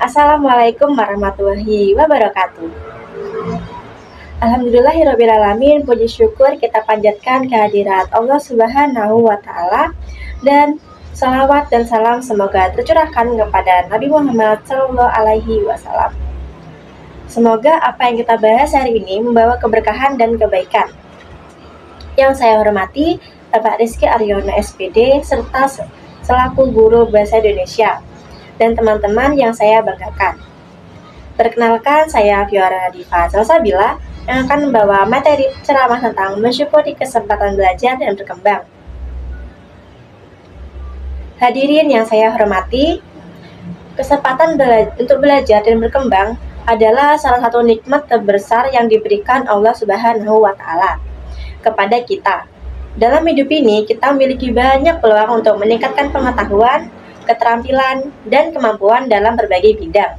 Assalamualaikum warahmatullahi wabarakatuh. Alhamdulillahirrabbilalamin. Puji syukur kita panjatkan kehadirat Allah Subhanahu wa Ta'ala, dan salawat dan salam semoga tercurahkan kepada Nabi Muhammad Sallallahu Alaihi Wasallam. Semoga apa yang kita bahas hari ini membawa keberkahan dan kebaikan. Yang saya hormati Bapak Rizky Aryono SPD serta selaku guru bahasa Indonesia dan teman-teman yang saya banggakan. Perkenalkan, saya Fiora Diva Salsabila yang akan membawa materi ceramah tentang mensyukuri kesempatan belajar dan berkembang. Hadirin yang saya hormati, kesempatan untuk belajar dan berkembang adalah salah satu nikmat terbesar yang diberikan Allah Subhanahu wa Ta'ala kepada kita. Dalam hidup ini, kita memiliki banyak peluang untuk meningkatkan pengetahuan, keterampilan, dan kemampuan dalam berbagai bidang.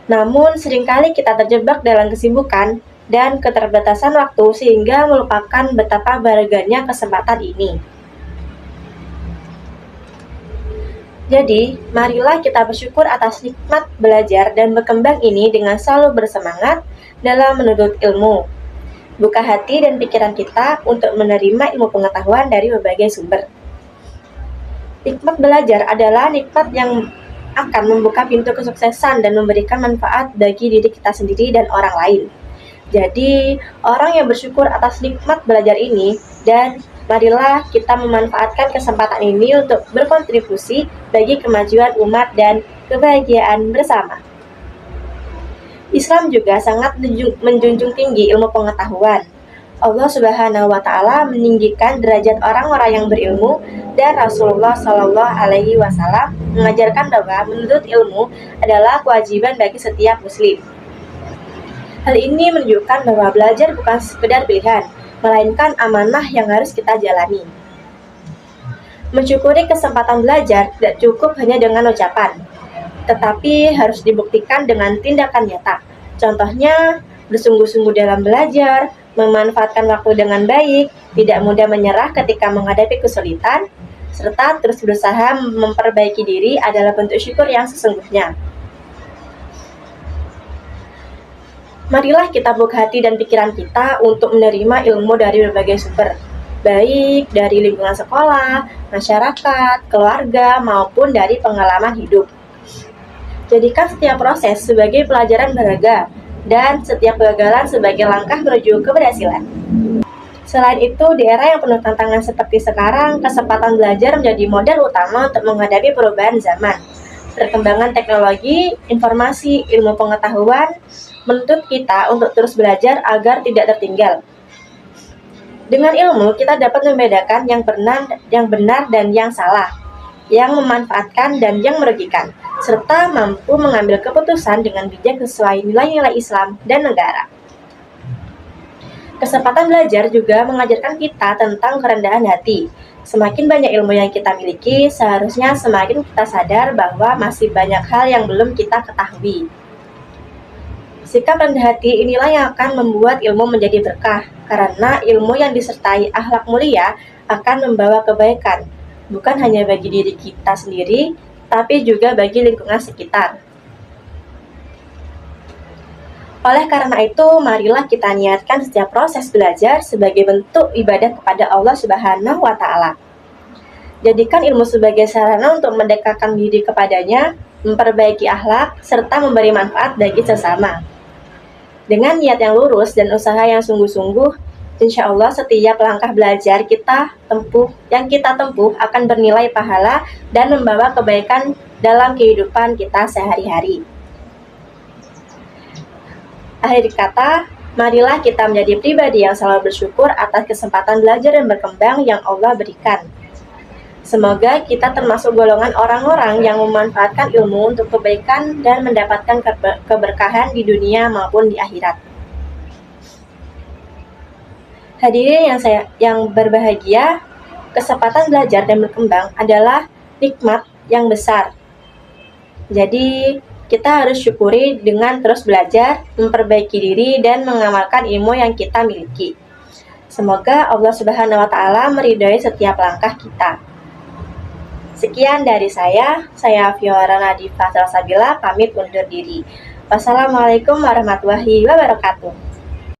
Namun, seringkali kita terjebak dalam kesibukan dan keterbatasan waktu sehingga melupakan betapa berharganya kesempatan ini. Jadi, marilah kita bersyukur atas nikmat belajar dan berkembang ini dengan selalu bersemangat dalam menuntut ilmu. Buka hati dan pikiran kita untuk menerima ilmu pengetahuan dari berbagai sumber. Nikmat belajar adalah nikmat yang akan membuka pintu kesuksesan dan memberikan manfaat bagi diri kita sendiri dan orang lain. Jadi, orang yang bersyukur atas nikmat belajar ini, dan marilah kita memanfaatkan kesempatan ini untuk berkontribusi bagi kemajuan umat dan kebahagiaan bersama. Islam juga sangat menjunjung tinggi ilmu pengetahuan. Allah Subhanahu wa Ta'ala meninggikan derajat orang-orang yang berilmu, dan Rasulullah Shallallahu Alaihi Wasallam mengajarkan bahwa menuntut ilmu adalah kewajiban bagi setiap muslim. Hal ini menunjukkan bahwa belajar bukan sekedar pilihan, melainkan amanah yang harus kita jalani. Mensyukuri kesempatan belajar tidak cukup hanya dengan ucapan, tetapi harus dibuktikan dengan tindakan nyata. Contohnya, bersungguh-sungguh dalam belajar, memanfaatkan waktu dengan baik, tidak mudah menyerah ketika menghadapi kesulitan, serta terus berusaha memperbaiki diri adalah bentuk syukur yang sesungguhnya. Marilah kita buka hati dan pikiran kita untuk menerima ilmu dari berbagai sumber, baik dari lingkungan sekolah, masyarakat, keluarga, maupun dari pengalaman hidup. Jadikan setiap proses sebagai pelajaran berharga, dan setiap kegagalan sebagai langkah menuju keberhasilan. Selain itu, di era yang penuh tantangan seperti sekarang, kesempatan belajar menjadi modal utama untuk menghadapi perubahan zaman. Perkembangan teknologi, informasi, ilmu pengetahuan menuntut kita untuk terus belajar agar tidak tertinggal. Dengan ilmu, kita dapat membedakan yang benar dan yang salah, yang memanfaatkan dan yang merugikan, serta mampu mengambil keputusan dengan bijak sesuai nilai-nilai Islam dan negara. Kesempatan belajar juga mengajarkan kita tentang kerendahan hati. Semakin banyak ilmu yang kita miliki, seharusnya semakin kita sadar bahwa masih banyak hal yang belum kita ketahui. Sikap rendah hati inilah yang akan membuat ilmu menjadi berkah, karena ilmu yang disertai akhlak mulia akan membawa kebaikan, bukan hanya bagi diri kita sendiri, tapi juga bagi lingkungan sekitar. Oleh karena itu, marilah kita niatkan setiap proses belajar sebagai bentuk ibadah kepada Allah Subhanahu wa Ta'ala. Jadikan ilmu sebagai sarana untuk mendekatkan diri kepadanya, memperbaiki akhlak, serta memberi manfaat bagi sesama. Dengan niat yang lurus dan usaha yang sungguh-sungguh, insya Allah setiap langkah belajar yang kita tempuh akan bernilai pahala dan membawa kebaikan dalam kehidupan kita sehari-hari. Akhir kata, marilah kita menjadi pribadi yang selalu bersyukur atas kesempatan belajar dan berkembang yang Allah berikan. Semoga kita termasuk golongan orang-orang yang memanfaatkan ilmu untuk kebaikan dan mendapatkan keberkahan di dunia maupun di akhirat. Hadirin yang berbahagia, kesempatan belajar dan berkembang adalah nikmat yang besar. Jadi, kita harus syukuri dengan terus belajar, memperbaiki diri, dan mengamalkan ilmu yang kita miliki. Semoga Allah Subhanahu wa Ta'ala meridhai setiap langkah kita. Sekian dari saya Fiora Nadifa Salsabila, pamit undur diri. Wassalamualaikum warahmatullahi wabarakatuh.